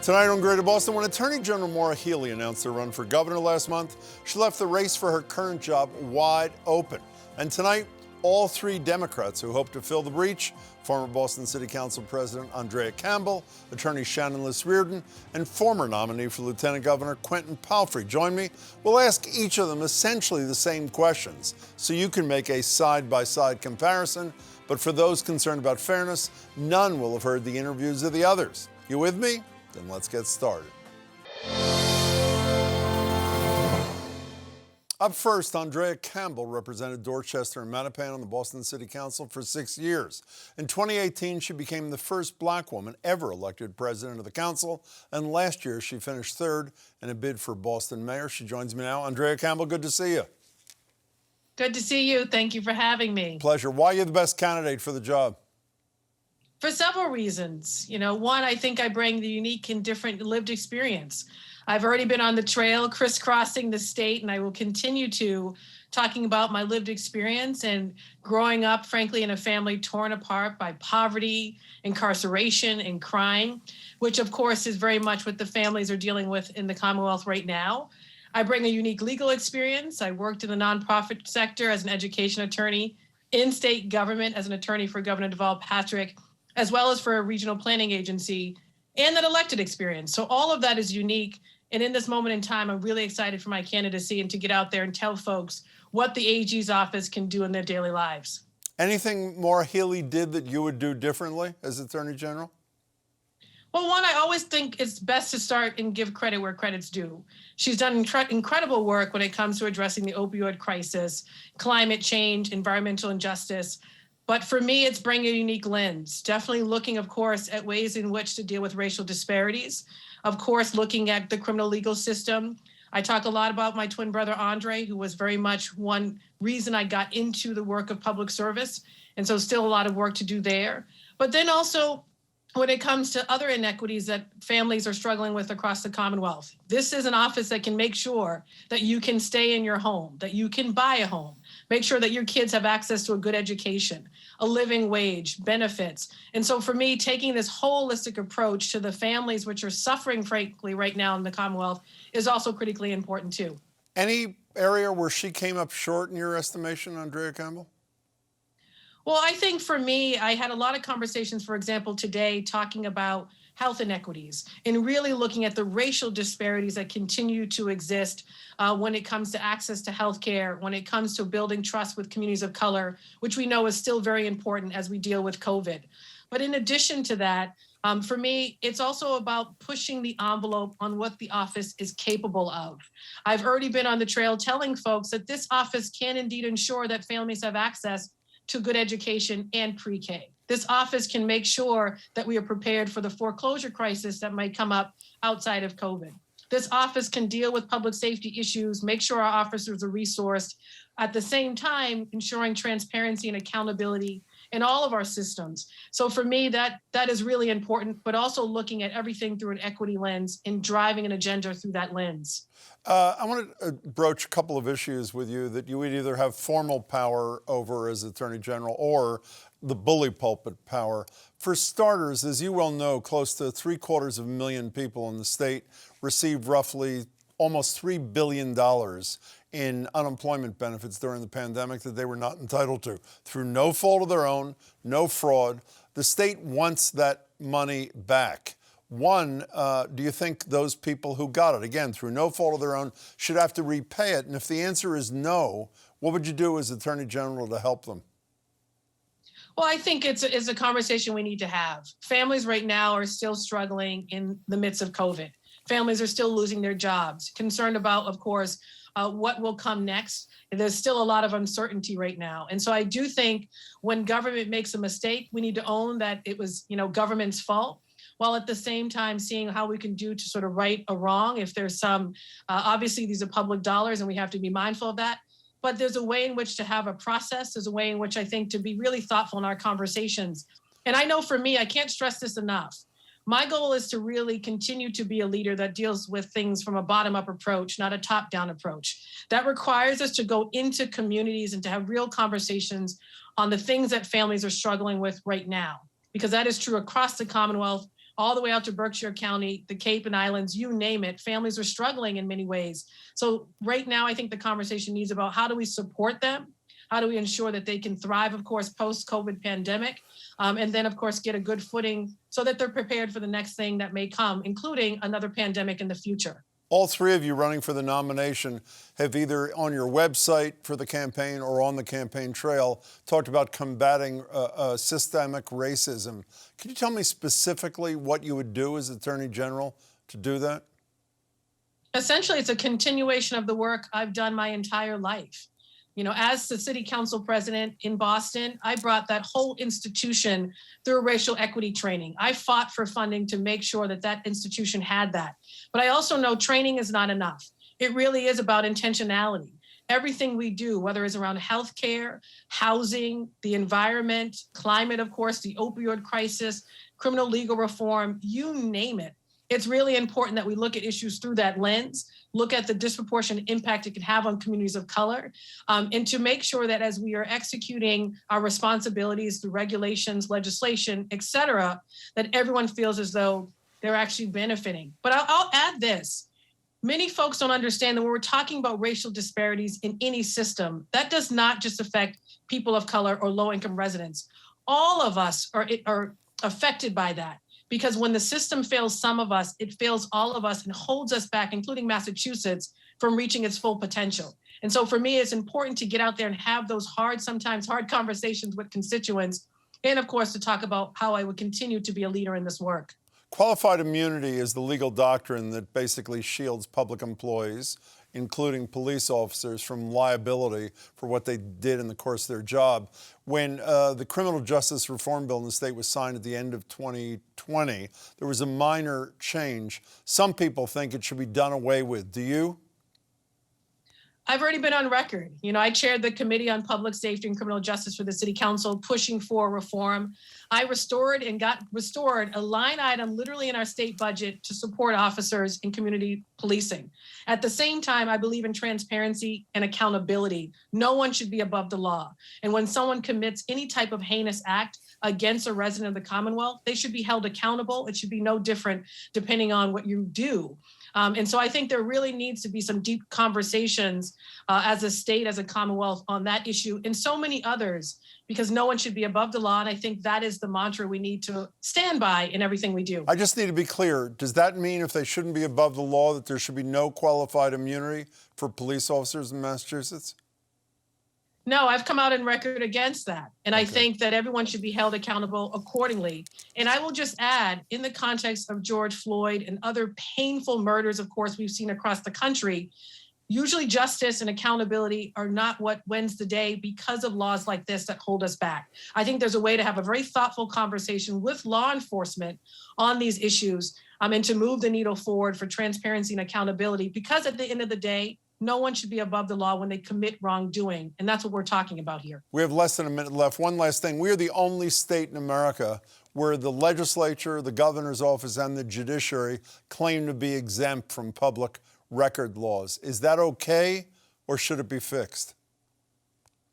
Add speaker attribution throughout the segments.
Speaker 1: Tonight on Greater Boston, when Attorney General Maura Healey announced her run for governor last month, she left the race for her current job wide open. And tonight, all three Democrats who hope to fill the breach, former Boston City Council President Andrea Campbell, Attorney Shannon Liss-Riordan, and former nominee for Lieutenant Governor Quentin Palfrey, join me. We'll ask each of them essentially the same questions, so you can make a side-by-side comparison. But for those concerned about fairness, none will have heard the interviews of the others. You with me? Then let's get started. Up first, Andrea Campbell represented Dorchester and Mattapan on the Boston City Council for 6 years. In 2018, she became the first black woman ever elected president of the council, and last year she finished third in a bid for Boston mayor. She joins me now. Andrea Campbell, good to see you.
Speaker 2: Good to see you. Thank you for having me.
Speaker 1: Pleasure. Why are you the best candidate for the job?
Speaker 2: For several reasons. One, I think I bring the unique and different lived experience. I've already been on the trail crisscrossing the state, and I will continue to, talking about my lived experience and growing up, frankly, in a family torn apart by poverty, incarceration, and crime, which, of course, is very much what the families are dealing with in the Commonwealth right now. I bring a unique legal experience. I worked in the nonprofit sector as an education attorney, in state government as an attorney for Governor Deval Patrick, as well as for a regional planning agency, and that elected experience. So all of that is unique. And in this moment in time, I'm really excited for my candidacy and to get out there and tell folks what the AG's office can do in their daily lives.
Speaker 1: Anything Maura Healey did that you would do differently as Attorney General?
Speaker 2: Well, one, I always think it's best to start and give credit where credit's due. She's done incredible work when it comes to addressing the opioid crisis, climate change, environmental injustice. But for me, it's bringing a unique lens, definitely looking, of course, at ways in which to deal with racial disparities, of course, looking at the criminal legal system. I talk a lot about my twin brother, Andre, who was very much one reason I got into the work of public service. And so still a lot of work to do there. But then also, when it comes to other inequities that families are struggling with across the Commonwealth, this is an office that can make sure that you can stay in your home, that you can buy a home, make sure that your kids have access to a good education, a living wage, benefits. And so for me, taking this holistic approach to the families which are suffering, frankly, right now in the Commonwealth is also critically important too.
Speaker 1: Any area where she came up short in your estimation, Andrea Campbell?
Speaker 2: Well, I think for me, I had a lot of conversations, for example, today talking about health inequities and really looking at the racial disparities that continue to exist when it comes to access to healthcare, when it comes to building trust with communities of color, which we know is still very important as we deal with COVID. But in addition to that, for me, it's also about pushing the envelope on what the office is capable of. I've already been on the trail telling folks that this office can indeed ensure that families have access to good education and pre-K. This office can make sure that we are prepared for the foreclosure crisis that might come up outside of COVID. This office can deal with public safety issues, make sure our officers are resourced, at the same time ensuring transparency and accountability in all of our systems. So for me, that is really important, but also looking at everything through an equity lens and driving an agenda through that lens.
Speaker 1: I want to broach a couple of issues with you that you would either have formal power over as Attorney General or the bully pulpit power. For starters, as you well know, close to 750,000 people in the state received roughly almost $3 billion in unemployment benefits during the pandemic that they were not entitled to. Through no fault of their own, no fraud, the state wants that money back. One, do you think those people who got it, again, through no fault of their own, should have to repay it? And if the answer is no, what would you do as Attorney General to help them?
Speaker 2: Well, I think it's a conversation we need to have. Families right now are still struggling in the midst of COVID. Families are still losing their jobs, concerned about, of course, what will come next. There's still a lot of uncertainty right now. And so I do think when government makes a mistake, we need to own that it was, government's fault, while at the same time seeing how we can do to sort of right a wrong. If there's some, obviously these are public dollars and we have to be mindful of that, but there's a way in which to have a process. There's a way in which I think to be really thoughtful in our conversations. And I know for me, I can't stress this enough. My goal is to really continue to be a leader that deals with things from a bottom-up approach, not a top-down approach. That requires us to go into communities and to have real conversations on the things that families are struggling with right now, because that is true across the Commonwealth. all the way out to Berkshire County, the Cape and Islands, you name it. Families are struggling in many ways. So right now, I think the conversation needs about how do we support them? How do we ensure that they can thrive, of course, post-COVID pandemic? And then, of course, get a good footing so that they're prepared for the next thing that may come, including another pandemic in the future.
Speaker 1: All three of you running for the nomination have either on your website for the campaign or on the campaign trail talked about combating systemic racism. Can you tell me specifically what you would do as Attorney General to do that?
Speaker 2: Essentially, it's a continuation of the work I've done my entire life. You know, as the city council president in Boston, I brought that whole institution through racial equity training. I fought for funding to make sure that that institution had that. But I also know training is not enough. It really is about intentionality. Everything we do, whether it's around healthcare, housing, the environment, climate, of course, the opioid crisis, criminal legal reform, you name it. It's really important that we look at issues through that lens, look at the disproportionate impact it can have on communities of color, and to make sure that as we are executing our responsibilities through regulations, legislation, et cetera, that everyone feels as though they're actually benefiting. But I'll add this. Many folks don't understand that when we're talking about racial disparities in any system, that does not just affect people of color or low-income residents. All of us are affected by that. Because when the system fails some of us, it fails all of us and holds us back, including Massachusetts, from reaching its full potential. And so for me, it's important to get out there and have those sometimes hard conversations with constituents, and of course, to talk about how I would continue to be a leader in this work.
Speaker 1: Qualified immunity is the legal doctrine that basically shields public employees, including police officers, from liability for what they did in the course of their job. When the criminal justice reform bill in the state was signed at the end of 2020, there was a minor change. Some people think it should be done away with. Do you?
Speaker 2: I've already been on record. You know, I chaired the Committee on Public Safety and Criminal Justice for the City Council, pushing for reform. I restored a line item literally in our state budget to support officers in community policing. At the same time, I believe in transparency and accountability. No one should be above the law. And when someone commits any type of heinous act against a resident of the Commonwealth, they should be held accountable. It should be no different depending on what you do. And so I think there really needs to be some deep conversations as a state, as a Commonwealth on that issue and so many others, because no one should be above the law. And I think that is the mantra we need to stand by in everything we do.
Speaker 1: I just need to be clear. Does that mean if they shouldn't be above the law that there should be no qualified immunity for police officers in Massachusetts?
Speaker 2: No, I've come out in record against that. And I think that everyone should be held accountable accordingly. And I will just add, in the context of George Floyd and other painful murders, of course, we've seen across the country, usually justice and accountability are not what wins the day because of laws like this that hold us back. I think there's a way to have a very thoughtful conversation with law enforcement on these issues and to move the needle forward for transparency and accountability, because at the end of the day, no one should be above the law when they commit wrongdoing. And that's what we're talking about here.
Speaker 1: We have less than a minute left. One last thing. We are the only state in America where the legislature, the governor's office, and the judiciary claim to be exempt from public record laws. Is that okay, or should it be fixed?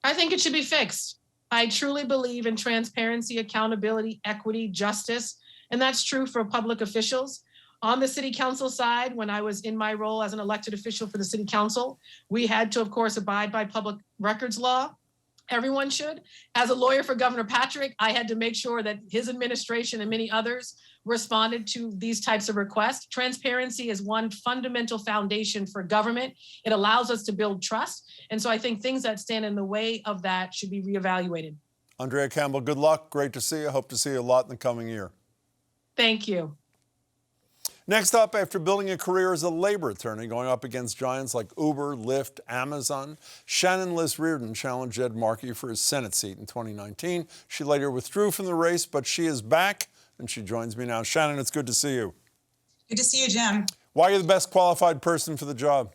Speaker 2: I think it should be fixed. I truly believe in transparency, accountability, equity, justice, and that's true for public officials. On the city council side, when I was in my role as an elected official for the city council, we had to, of course, abide by public records law. Everyone should. As a lawyer for Governor Patrick, I had to make sure that his administration and many others responded to these types of requests. Transparency is one fundamental foundation for government. It allows us to build trust. And so I think things that stand in the way of that should be reevaluated. Andrea Campbell, good luck. Great to see you. Hope to see you a lot in the coming year. Thank you. Next up, after building a career as a labor attorney, going up against giants like Uber, Lyft, Amazon, Shannon Liz Reardon challenged Ed Markey for his Senate seat in 2019. She later withdrew from the race, but she is back, and she joins me now. Shannon, it's good to see you.
Speaker 3: Good to see you, Jim.
Speaker 1: Why are you the best qualified person for the job?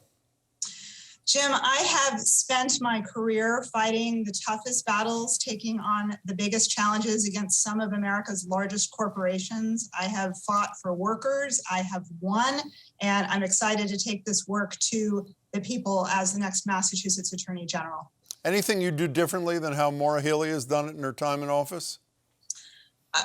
Speaker 3: Jim, I have spent my career fighting the toughest battles, taking on the biggest challenges against some of America's largest corporations. I have fought for workers, I have won, and I'm excited to take this work to the people as the next Massachusetts Attorney General.
Speaker 1: Anything you do differently than how Maura Healey has done it in her time in office?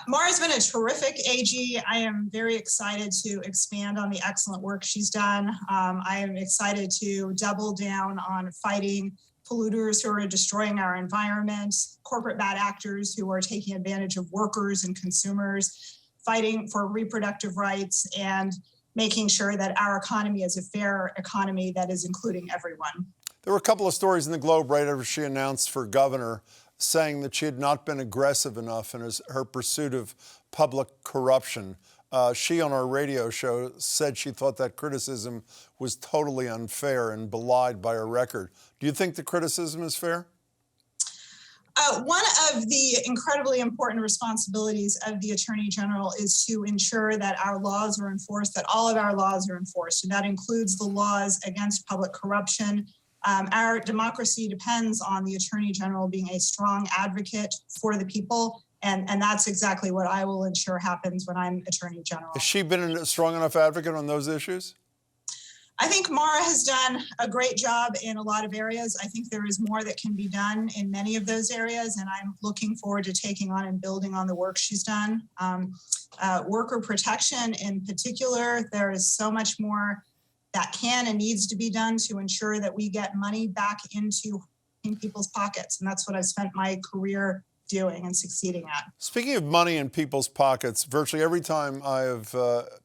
Speaker 3: Mara's been a terrific AG. I am very excited to expand on the excellent work she's done. I am excited to double down on fighting polluters who are destroying our environment, corporate bad actors who are taking advantage of workers and consumers, fighting for reproductive rights, and making sure that our economy is a fair economy that is including everyone.
Speaker 1: There were a couple of stories in the Globe right after she announced for governor, saying that she had not been aggressive enough in her pursuit of public corruption. She, on our radio show, said she thought that criticism was totally unfair and belied by her record. Do you think the criticism is fair?
Speaker 3: One of the incredibly important responsibilities of the Attorney General is to ensure that our laws are enforced, that all of our laws are enforced, and that includes the laws against public corruption. Our democracy depends on the Attorney General being a strong advocate for the people, and that's exactly what I will ensure happens when I'm Attorney General.
Speaker 1: Has she been a strong enough advocate on those issues?
Speaker 3: I think Mara has done a great job in a lot of areas. I think there is more that can be done in many of those areas, and I'm looking forward to taking on and building on the work she's done. Worker protection in particular, there is so much more that can and needs to be done to ensure that we get money back into people's pockets. And that's what I've spent my career doing and succeeding at.
Speaker 1: Speaking of money in people's pockets, virtually every time I have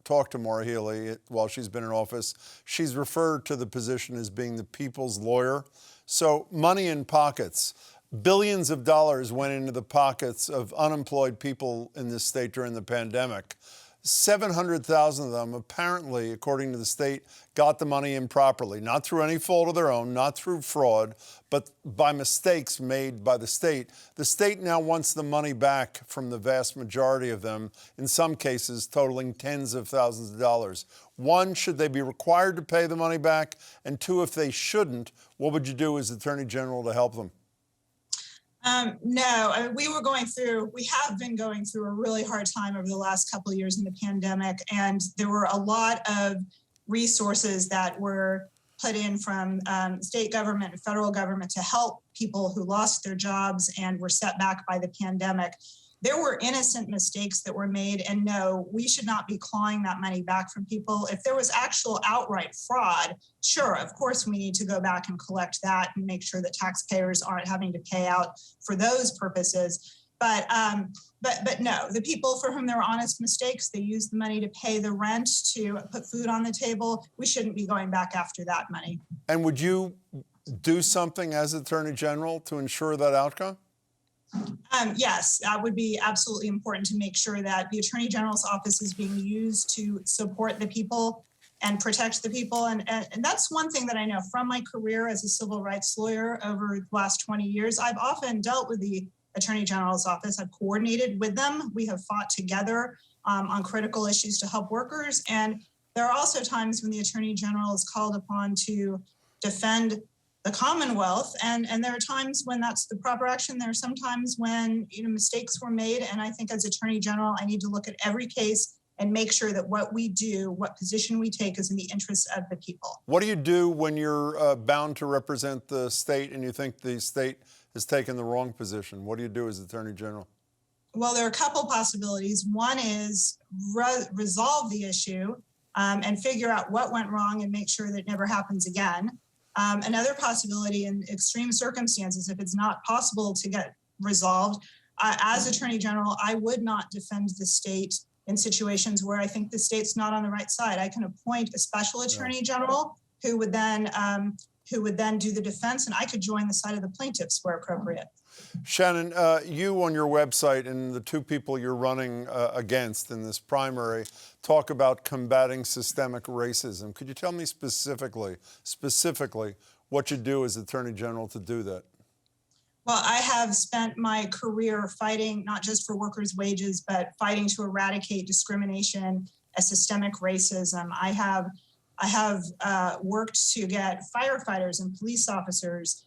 Speaker 1: talked to Maura Healey while she's been in office, she's referred to the position as being the people's lawyer. So money in pockets. Billions of dollars went into the pockets of unemployed people in this state during the pandemic. 700,000 of them, apparently, according to the state, got the money improperly, not through any fault of their own, not through fraud, but by mistakes made by the state. The state now wants the money back from the vast majority of them, in some cases totaling tens of thousands of dollars. One, should they be required to pay the money back? And two, if they shouldn't, what would you do as Attorney General to help them?
Speaker 3: No, I mean, we have been going through a really hard time over the last couple of years in the pandemic, and there were a lot of resources that were put in from state government and federal government to help people who lost their jobs and were set back by the pandemic. There were innocent mistakes that were made, and no, we should not be clawing that money back from people. If there was actual outright fraud, sure, of course we need to go back and collect that and make sure that taxpayers aren't having to pay out for those purposes. But no, the people for whom there were honest mistakes, they used the money to pay the rent, to put food on the table. We shouldn't be going back after that money.
Speaker 1: And would you do something as Attorney General to ensure that outcome?
Speaker 3: Yes, that would be absolutely important to make sure that the Attorney General's office is being used to support the people and protect the people. And that's one thing that I know from my career as a civil rights lawyer over the last 20 years. I've often dealt with the Attorney General's office. I've coordinated with them. We have fought together on critical issues to help workers. And there are also times when the Attorney General is called upon to defend the Commonwealth, and there are times when that's the proper action. There are some times when mistakes were made, and I think as Attorney General, I need to look at every case and make sure that what we do, what position we take, is in the interests of the people.
Speaker 1: What do you do when you're bound to represent the state and you think the state has taken the wrong position? What do you do as Attorney General?
Speaker 3: Well, there are a couple possibilities. One is resolve the issue and figure out what went wrong and make sure that it never happens again. Another possibility in extreme circumstances, if it's not possible to get resolved, as Attorney General, I would not defend the state in situations where I think the state's not on the right side. I can appoint a special Attorney General who would then do the defense, and I could join the side of the plaintiffs where appropriate.
Speaker 1: Shannon, you on your website and the two people you're running against in this primary talk about combating systemic racism. Could you tell me specifically what you do as Attorney General to do that?
Speaker 3: Well, I have spent my career fighting not just for workers' wages, but fighting to eradicate discrimination and systemic racism. I have worked to get firefighters and police officers,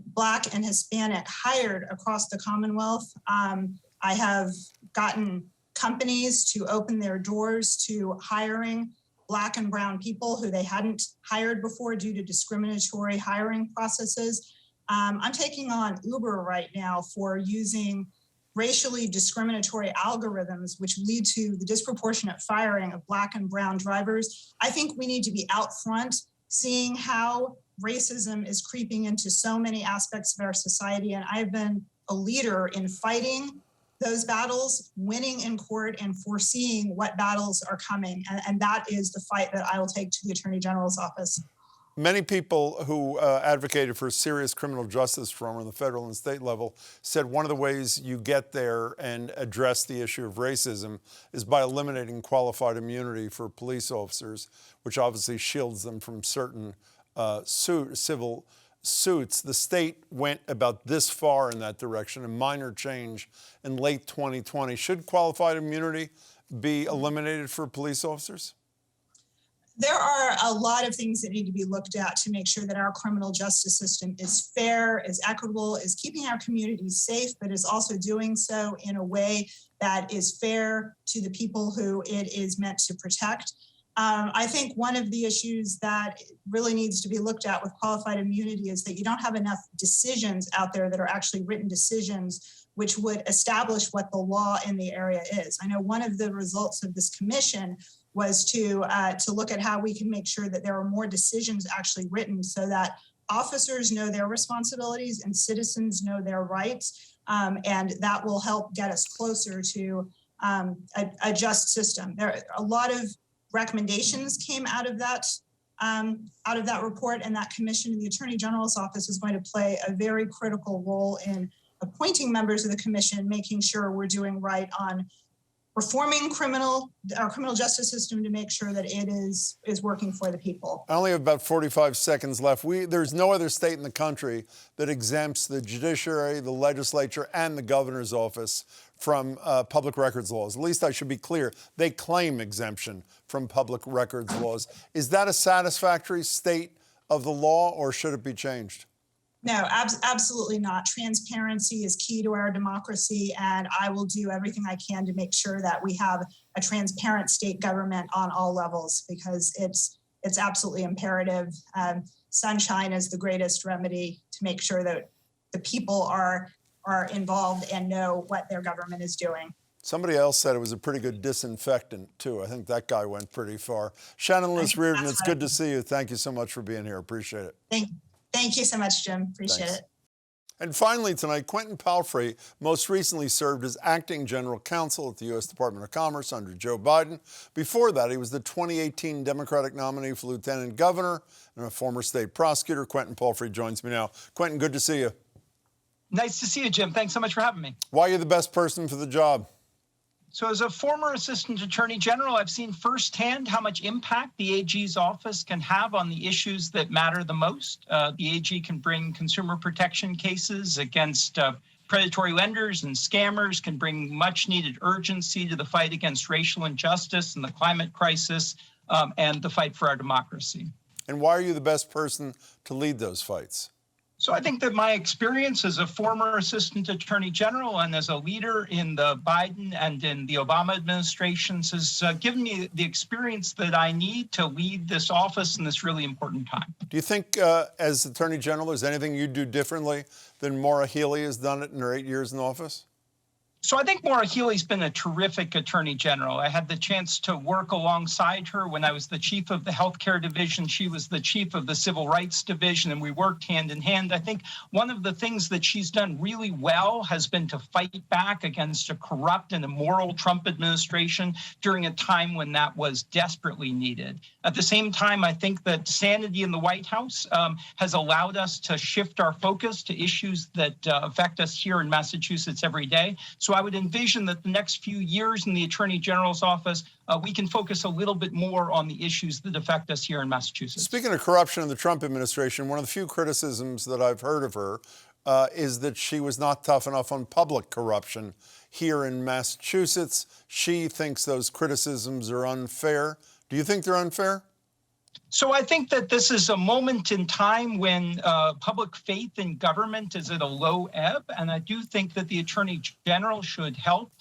Speaker 3: Black and Hispanic, hired across the Commonwealth. I have gotten companies to open their doors to hiring Black and brown people who they hadn't hired before due to discriminatory hiring processes. I'm taking on Uber right now for using racially discriminatory algorithms, which lead to the disproportionate firing of Black and brown drivers. I think we need to be out front, seeing how racism is creeping into so many aspects of our society. And I've been a leader in fighting those battles, winning in court, and foreseeing what battles are coming. And that is the fight that I will take to the Attorney General's office.
Speaker 1: Many people who advocated for serious criminal justice reform on the federal and state level said one of the ways you get there and address the issue of racism is by eliminating qualified immunity for police officers, which obviously shields them from certain civil suits. The state went about this far in that direction, a minor change in late 2020. Should qualified immunity be eliminated for police officers?
Speaker 3: There are a lot of things that need to be looked at to make sure that our criminal justice system is fair, is equitable, is keeping our communities safe, but is also doing so in a way that is fair to the people who it is meant to protect. I think one of the issues that really needs to be looked at with qualified immunity is that you don't have enough decisions out there that are actually written decisions which would establish what the law in the area is. I know one of the results of this commission was to look at how we can make sure that there are more decisions actually written so that officers know their responsibilities and citizens know their rights, and that will help get us closer to a just system. There are a lot of recommendations came out of that report, and that commission. And the Attorney General's office is going to play a very critical role in appointing members of the commission, making sure we're doing right on reforming our criminal justice system to make sure that it is working for the people.
Speaker 1: I only have about 45 seconds left. There's no other state in the country that exempts the judiciary, the legislature, and the governor's office from public records laws. At least I should be clear. They claim exemption from public records laws. Is that a satisfactory state of the law, or should it be changed?
Speaker 3: No, absolutely not. Transparency is key to our democracy, and I will do everything I can to make sure that we have a transparent state government on all levels, because it's absolutely imperative. Sunshine is the greatest remedy to make sure that the people are involved and know what their government is doing.
Speaker 1: Somebody else said it was a pretty good disinfectant, too. I think that guy went pretty far. Shannon Lewis Reardon, it's good to see you. Thank you so much for being here. Appreciate it.
Speaker 3: Thank you so much, Jim. Appreciate it.
Speaker 1: And finally tonight, Quentin Palfrey most recently served as acting general counsel at the U.S. Department of Commerce under Joe Biden. Before that, he was the 2018 Democratic nominee for lieutenant governor and a former state prosecutor. Quentin Palfrey joins me now. Quentin, good to see you.
Speaker 4: Nice to see you, Jim. Thanks so much for having me.
Speaker 1: Why are you the best person for the job?
Speaker 4: So as a former assistant attorney general, I've seen firsthand how much impact the AG's office can have on the issues that matter the most. The AG can bring consumer protection cases against predatory lenders and scammers, can bring much needed urgency to the fight against racial injustice and the climate crisis, and the fight for our democracy.
Speaker 1: And why are you the best person to lead those fights?
Speaker 4: So I think that my experience as a former assistant attorney general and as a leader in the Biden and in the Obama administrations has given me the experience that I need to lead this office in this really important time.
Speaker 1: Do you think as attorney general, there's anything you'd do differently than Maura Healey has done it in her 8 years in office?
Speaker 4: So I think Maura Healey's been a terrific attorney general. I had the chance to work alongside her when I was the chief of the healthcare division. She was the chief of the civil rights division, and we worked hand in hand. I think one of the things that she's done really well has been to fight back against a corrupt and immoral Trump administration during a time when that was desperately needed. At the same time, I think that sanity in the White House has allowed us to shift our focus to issues that affect us here in Massachusetts every day. So I would envision that the next few years in the Attorney General's office, we can focus a little bit more on the issues that affect us here in Massachusetts.
Speaker 1: Speaking of corruption in the Trump administration, one of the few criticisms that I've heard of her is that she was not tough enough on public corruption here in Massachusetts. She thinks those criticisms are unfair. Do you think they're unfair?
Speaker 4: So I think that this is a moment in time when public faith in government is at a low ebb, and I do think that the Attorney General should help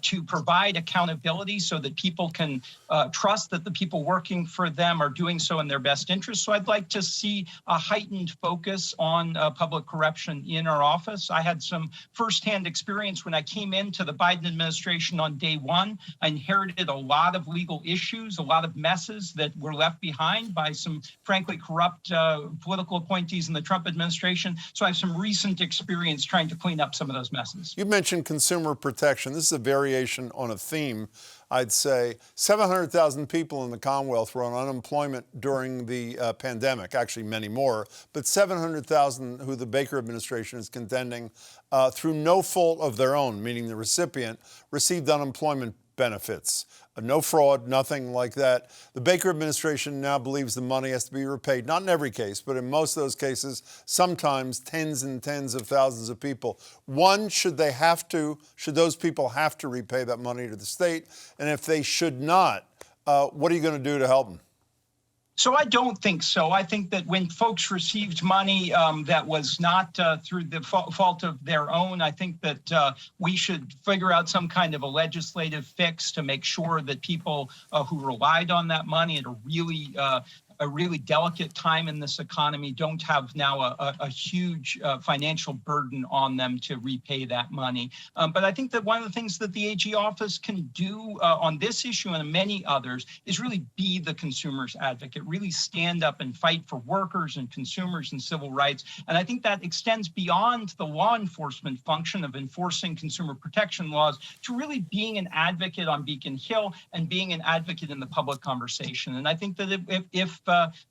Speaker 4: to provide accountability so that people can trust that the people working for them are doing so in their best interest. So I'd like to see a heightened focus on public corruption in our office. I had some firsthand experience when I came into the Biden administration on day one. I inherited a lot of legal issues, a lot of messes that were left behind by some frankly corrupt political appointees in the Trump administration. So I have some recent experience trying to clean up some of those messes.
Speaker 1: You mentioned consumer protection. This is a variation on a theme. I'd say 700,000 people in the Commonwealth were on unemployment during the pandemic, actually many more, but 700,000 who the Baker administration is contending through no fault of their own, meaning the recipient, received unemployment benefits. No fraud, nothing like that. The Baker administration now believes the money has to be repaid, not in every case, but in most of those cases, sometimes tens and tens of thousands of people. One, should those people have to repay that money to the state? And if they should not, what are you going to do to help them?
Speaker 4: So I don't think so. I think that when folks received money that was not through the fault of their own, I think that we should figure out some kind of a legislative fix to make sure that people who relied on that money at a really delicate time in this economy don't have now a huge financial burden on them to repay that money. But I think that one of the things that the AG office can do on this issue and many others is really be the consumer's advocate, really stand up and fight for workers and consumers and civil rights. And I think that extends beyond the law enforcement function of enforcing consumer protection laws to really being an advocate on Beacon Hill and being an advocate in the public conversation. And I think that if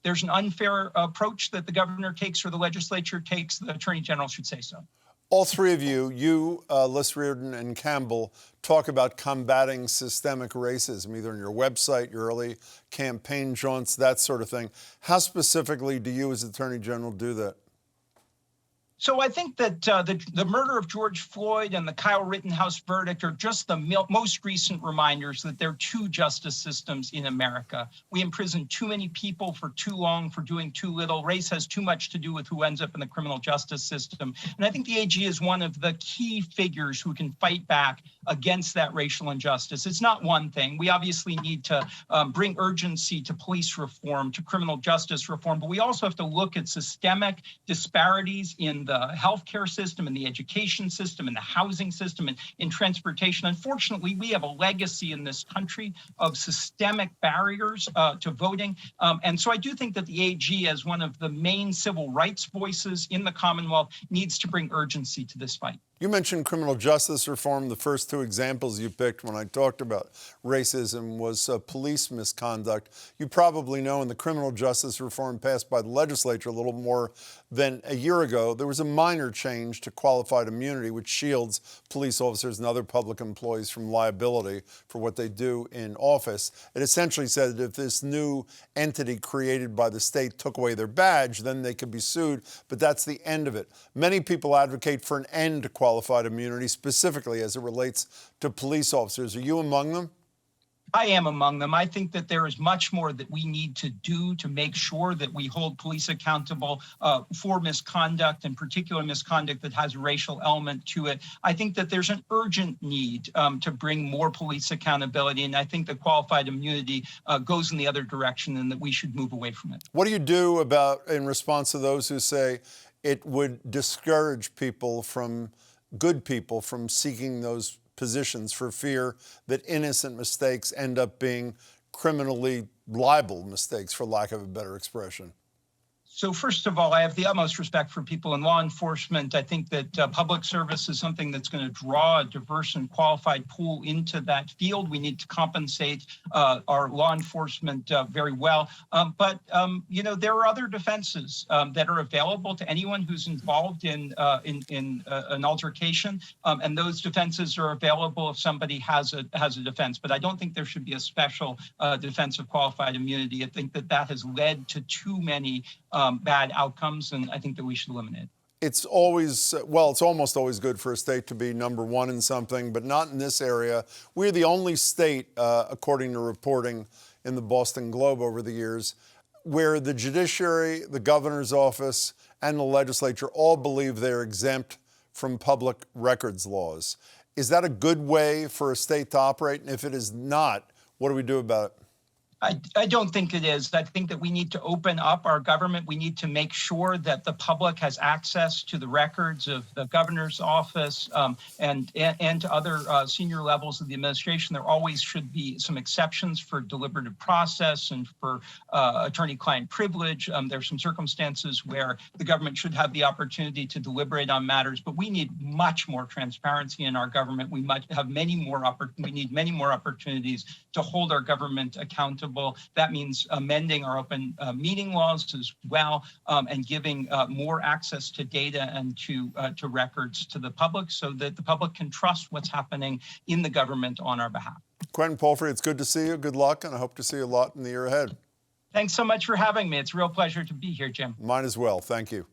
Speaker 4: there's an unfair approach that the governor takes or the legislature takes, the attorney general should say so.
Speaker 1: All three of you, Liz Reardon and Campbell, talk about combating systemic racism, either on your website, your early campaign jaunts, that sort of thing. How specifically do you as Attorney General do that?
Speaker 4: So I think that the murder of George Floyd and the Kyle Rittenhouse verdict are just the most recent reminders that there are two justice systems in America. We imprison too many people for too long for doing too little. Race has too much to do with who ends up in the criminal justice system. And I think the AG is one of the key figures who can fight back against that racial injustice. It's not one thing. We obviously need to bring urgency to police reform, to criminal justice reform, but we also have to look at systemic disparities in the healthcare system, in the education system, in the housing system, and in transportation. Unfortunately, we have a legacy in this country of systemic barriers to voting. And so I do think that the AG, as one of the main civil rights voices in the Commonwealth, needs to bring urgency to this fight.
Speaker 1: You mentioned criminal justice reform. The first two examples you picked when I talked about racism was police misconduct. You probably know in the criminal justice reform passed by the legislature a little more than a year ago, there was a minor change to qualified immunity, which shields police officers and other public employees from liability for what they do in office. It essentially said that if this new entity created by the state took away their badge, then they could be sued, but that's the end of it. Many people advocate for an end to qualified immunity, specifically as it relates to police officers. Are you among them?
Speaker 4: I am among them. I think that there is much more that we need to do to make sure that we hold police accountable for misconduct, in particular misconduct that has a racial element to it. I think that there's an urgent need to bring more police accountability, and I think that qualified immunity goes in the other direction and that we should move away from it.
Speaker 1: What do you do in response to those who say it would discourage good people from seeking those positions for fear that innocent mistakes end up being criminally liable mistakes, for lack of a better expression?
Speaker 4: So first of all, I have the utmost respect for people in law enforcement. I think that public service is something that's going to draw a diverse and qualified pool into that field. We need to compensate our law enforcement very well. But there are other defenses that are available to anyone who's involved in an altercation, and those defenses are available if somebody has a defense. But I don't think there should be a special defense of qualified immunity. I think that has led to too many bad outcomes, and I think that we should eliminate it.
Speaker 1: It's almost always good for a state to be number one in something, but not in this area. We're the only state, according to reporting in the Boston Globe over the years, where the judiciary, the governor's office, and the legislature all believe they're exempt from public records laws. Is that a good way for a state to operate? And if it is not, what do we do about it?
Speaker 4: I don't think it is. I think that we need to open up our government. We need to make sure that the public has access to the records of the governor's office and to other senior levels of the administration. There always should be some exceptions for deliberative process and for attorney-client privilege. There are some circumstances where the government should have the opportunity to deliberate on matters, but we need much more transparency in our government. We need many more opportunities to hold our government accountable. That means amending our open meeting laws as well, and giving more access to data and to records to the public so that the public can trust what's happening in the government on our behalf.
Speaker 1: Quentin Palfrey, it's good to see you. Good luck, and I hope to see you a lot in the year ahead.
Speaker 4: Thanks so much for having me. It's a real pleasure to be here, Jim.
Speaker 1: Mine as well. Thank you.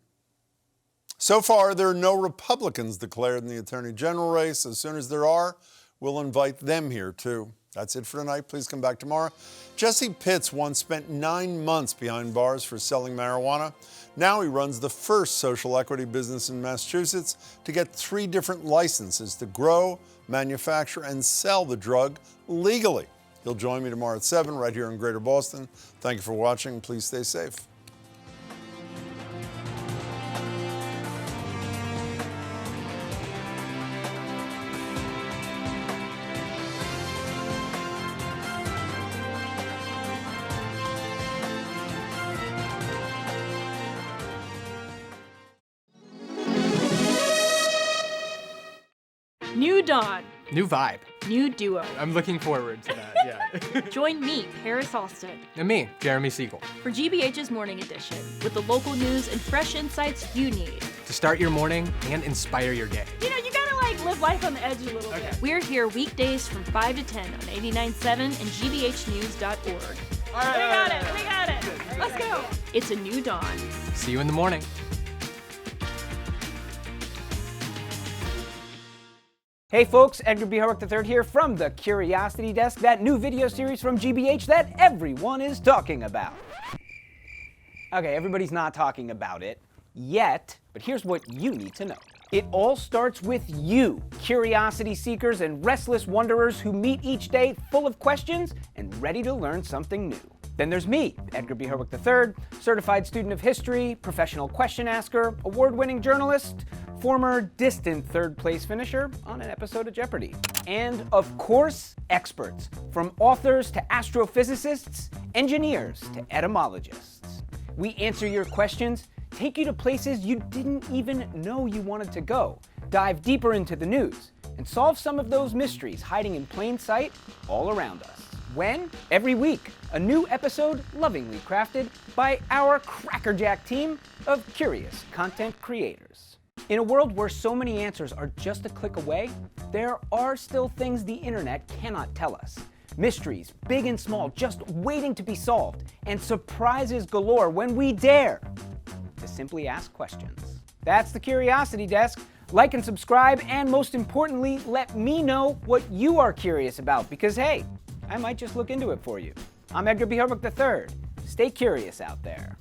Speaker 1: So far, there are no Republicans declared in the Attorney General race. As soon as there are, we'll invite them here, too. That's it for tonight. Please come back tomorrow. Jesse Pitts once spent 9 months behind bars for selling marijuana. Now he runs the first social equity business in Massachusetts to get 3 different licenses to grow, manufacture, and sell the drug legally. He'll join me tomorrow at 7 right here in Greater Boston. Thank you for watching. Please stay safe.
Speaker 5: New dawn,
Speaker 6: New vibe.
Speaker 5: new duo.
Speaker 6: I'm looking forward to that, yeah.
Speaker 5: Join me, Paris Alston,
Speaker 6: And me, Jeremy Siegel.
Speaker 5: for GBH's Morning Edition with the local news and fresh insights you need.
Speaker 6: To start your morning and inspire your day.
Speaker 5: You know, you gotta live life on the edge a little bit. We're here weekdays from 5 to 10 on 89.7 and gbhnews.org. We got it. Let's go. It's a new dawn.
Speaker 6: See you in the morning.
Speaker 7: Hey folks, Edgar B. Hurwick III here from the Curiosity Desk, that new video series from GBH that everyone is talking about. Okay, everybody's not talking about it yet, but here's what you need to know. It all starts with you, curiosity seekers and restless wanderers who meet each day full of questions and ready to learn something new. Then there's me, Edgar B. Hurwick III, certified student of history, professional question asker, award-winning journalist, former distant third-place finisher on an episode of Jeopardy! And, of course, experts, from authors to astrophysicists, engineers to etymologists. We answer your questions, take you to places you didn't even know you wanted to go, dive deeper into the news, and solve some of those mysteries hiding in plain sight all around us. When? Every week, a new episode lovingly crafted by our crackerjack team of curious content creators. In a world where so many answers are just a click away, there are still things the internet cannot tell us. Mysteries, big and small, just waiting to be solved, and surprises galore when we dare to simply ask questions. That's the Curiosity Desk. Like and subscribe, and most importantly, let me know what you are curious about, because hey, I might just look into it for you. I'm Edgar B. Hurwick III. Stay curious out there.